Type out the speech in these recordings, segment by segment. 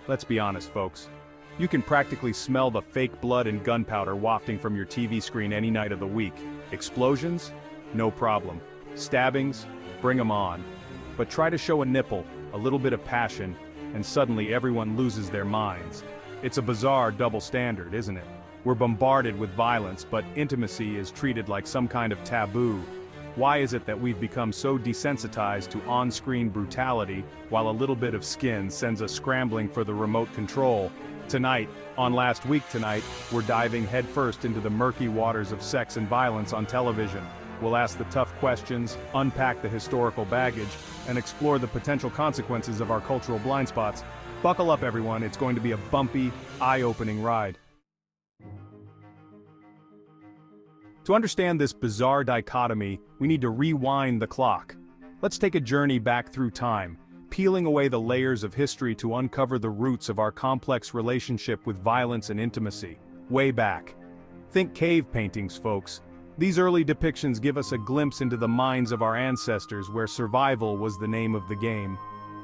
Let's be honest, folks. You can practically smell the fake blood and gunpowder wafting from your TV screen any night of the week. Explosions? No problem. Stabbings? Bring 'em on. But try to show a nipple, a little bit of passion, and suddenly everyone loses their minds. It's a bizarre double standard, isn't it? We're bombarded with violence, but intimacy is treated like some kind of taboo. Why is it that we've become so desensitized to on-screen brutality, while a little bit of skin sends us scrambling for the remote control? Tonight, on Last Week Tonight, we're diving headfirst into the murky waters of sex and violence on television. We'll ask the tough questions, unpack the historical baggage, and explore the potential consequences of our cultural blind spots. Buckle up, everyone, it's going to be a bumpy, eye-opening ride. To understand this bizarre dichotomy, we need to rewind the clock. Let's take a journey back through time, peeling away the layers of history to uncover the roots of our complex relationship with violence and intimacy. Way back. Think cave paintings, folks. These early depictions give us a glimpse into the minds of our ancestors, where survival was the name of the game.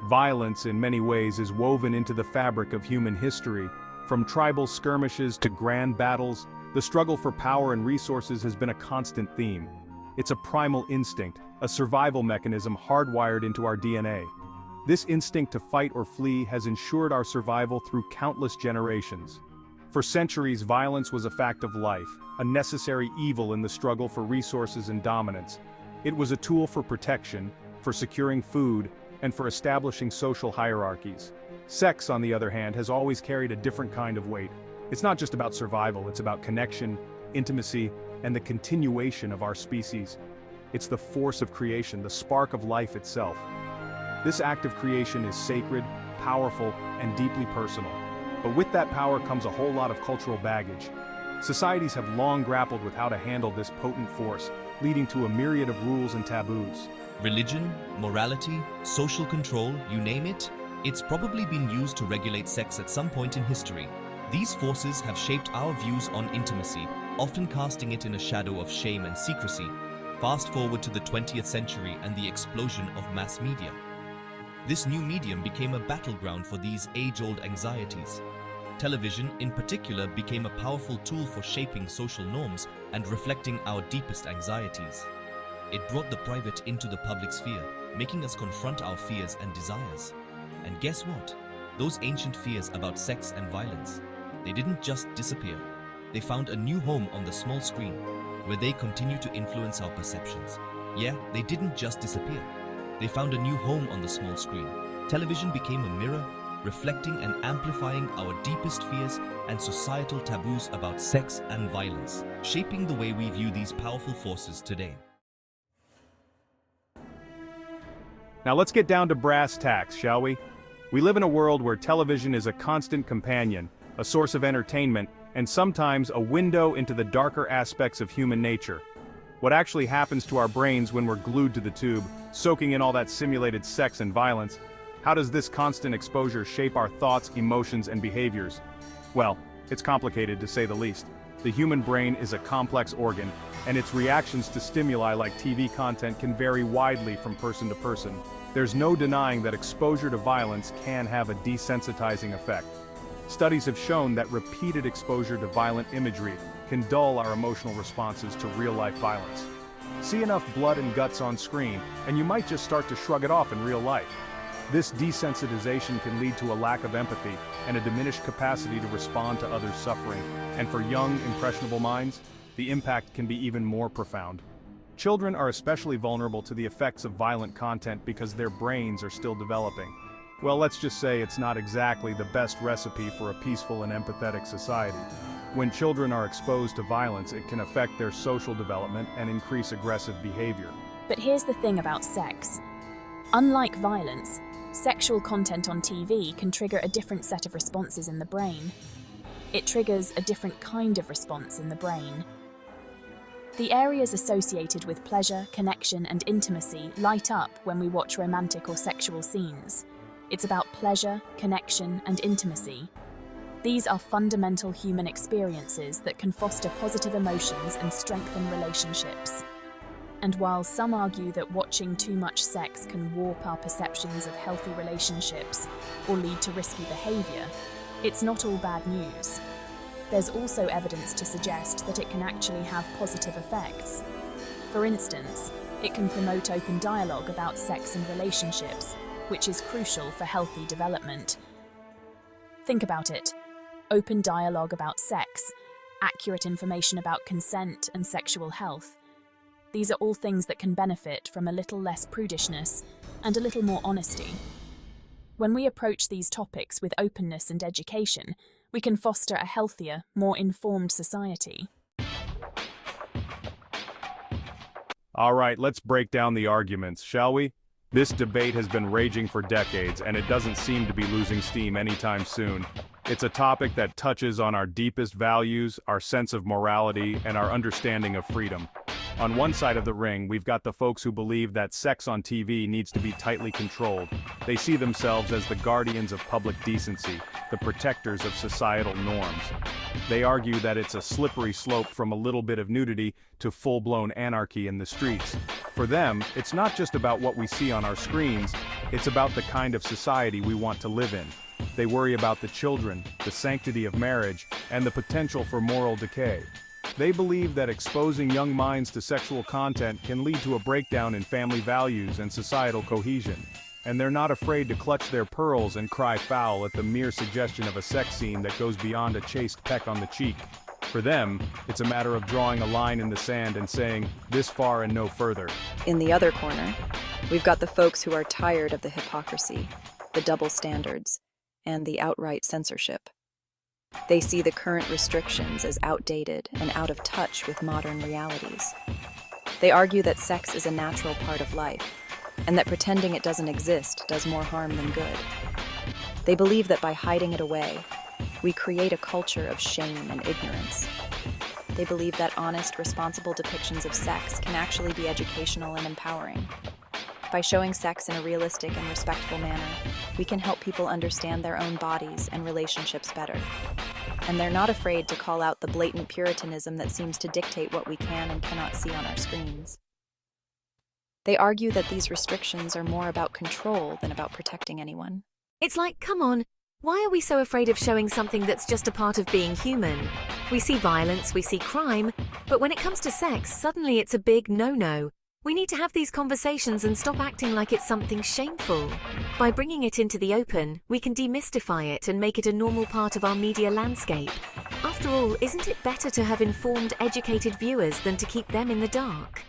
Violence, in many ways, is woven into the fabric of human history. From tribal skirmishes to grand battles, the struggle for power and resources has been a constant theme. It's a primal instinct, a survival mechanism hardwired into our DNA. This instinct to fight or flee has ensured our survival through countless generations. For centuries, violence was a fact of life, a necessary evil in the struggle for resources and dominance. It was a tool for protection, for securing food, and for establishing social hierarchies. Sex, on the other hand, has always carried a different kind of weight. It's not just about survival, it's about connection, intimacy, and the continuation of our species. It's the force of creation, the spark of life itself. This act of creation is sacred, powerful, and deeply personal. But with that power comes a whole lot of cultural baggage. Societies have long grappled with how to handle this potent force, leading to a myriad of rules and taboos. Religion, morality, social control, you name it, it's probably been used to regulate sex at some point in history. These forces have shaped our views on intimacy, often casting it in a shadow of shame and secrecy. Fast forward to the 20th century and the explosion of mass media. This new medium became a battleground for these age-old anxieties. Television, in particular, became a powerful tool for shaping social norms and reflecting our deepest anxieties. It brought the private into the public sphere, making us confront our fears and desires. And guess what? Those ancient fears about sex and violence, they didn't just disappear. They found a new home on the small screen, where they continue to influence our perceptions. Yeah, they didn't just disappear. They found a new home on the small screen. Television became a mirror, reflecting and amplifying our deepest fears and societal taboos about sex and violence, shaping the way we view these powerful forces today. Now let's get down to brass tacks, shall we? We live in a world where television is a constant companion, a source of entertainment, and sometimes a window into the darker aspects of human nature. What actually happens to our brains when we're glued to the tube, soaking in all that simulated sex and violence? How does this constant exposure shape our thoughts, emotions, and behaviors? Well, it's complicated to say the least. The human brain is a complex organ, and its reactions to stimuli like TV content can vary widely from person to person. There's no denying that exposure to violence can have a desensitizing effect. Studies have shown that repeated exposure to violent imagery can dull our emotional responses to real-life violence. See enough blood and guts on screen, and you might just start to shrug it off in real life. This desensitization can lead to a lack of empathy and a diminished capacity to respond to others' suffering. And for young, impressionable minds, the impact can be even more profound. Children are especially vulnerable to the effects of violent content because their brains are still developing. Well, let's just say it's not exactly the best recipe for a peaceful and empathetic society. When children are exposed to violence, it can affect their social development and increase aggressive behavior. But here's the thing about sex. Unlike violence, sexual content on TV can trigger a different set of responses in the brain. It triggers a different kind of response in the brain. The areas associated with pleasure, connection, and intimacy light up when we watch romantic or sexual scenes. It's about pleasure, connection, and intimacy. These are fundamental human experiences that can foster positive emotions and strengthen relationships. And while some argue that watching too much sex can warp our perceptions of healthy relationships or lead to risky behavior, it's not all bad news. There's also evidence to suggest that it can actually have positive effects. For instance, it can promote open dialogue about sex and relationships, which is crucial for healthy development. Think about it. Open dialogue about sex, accurate information about consent and sexual health. These are all things that can benefit from a little less prudishness and a little more honesty. When we approach these topics with openness and education, we can foster a healthier, more informed society. All right, let's break down the arguments, shall we? This debate has been raging for decades, and it doesn't seem to be losing steam anytime soon. It's a topic that touches on our deepest values, our sense of morality, and our understanding of freedom. On one side of the ring, we've got the folks who believe that sex on TV needs to be tightly controlled. They see themselves as the guardians of public decency, the protectors of societal norms. They argue that it's a slippery slope from a little bit of nudity to full-blown anarchy in the streets. For them, it's not just about what we see on our screens, it's about the kind of society we want to live in. They worry about the children, the sanctity of marriage, and the potential for moral decay. They believe that exposing young minds to sexual content can lead to a breakdown in family values and societal cohesion. And they're not afraid to clutch their pearls and cry foul at the mere suggestion of a sex scene that goes beyond a chaste peck on the cheek. For them, it's a matter of drawing a line in the sand and saying, this far and no further. In the other corner, we've got the folks who are tired of the hypocrisy, the double standards, and the outright censorship. They see the current restrictions as outdated and out of touch with modern realities. They argue that sex is a natural part of life, and that pretending it doesn't exist does more harm than good. They believe that by hiding it away, we create a culture of shame and ignorance. They believe that honest, responsible depictions of sex can actually be educational and empowering. By showing sex in a realistic and respectful manner, we can help people understand their own bodies and relationships better. And they're not afraid to call out the blatant puritanism that seems to dictate what we can and cannot see on our screens. They argue that these restrictions are more about control than about protecting anyone. It's like, come on, why are we so afraid of showing something that's just a part of being human? We see violence, we see crime, but when it comes to sex, suddenly it's a big no-no. We need to have these conversations and stop acting like it's something shameful. By bringing it into the open, we can demystify it and make it a normal part of our media landscape. After all, isn't it better to have informed, educated viewers than to keep them in the dark?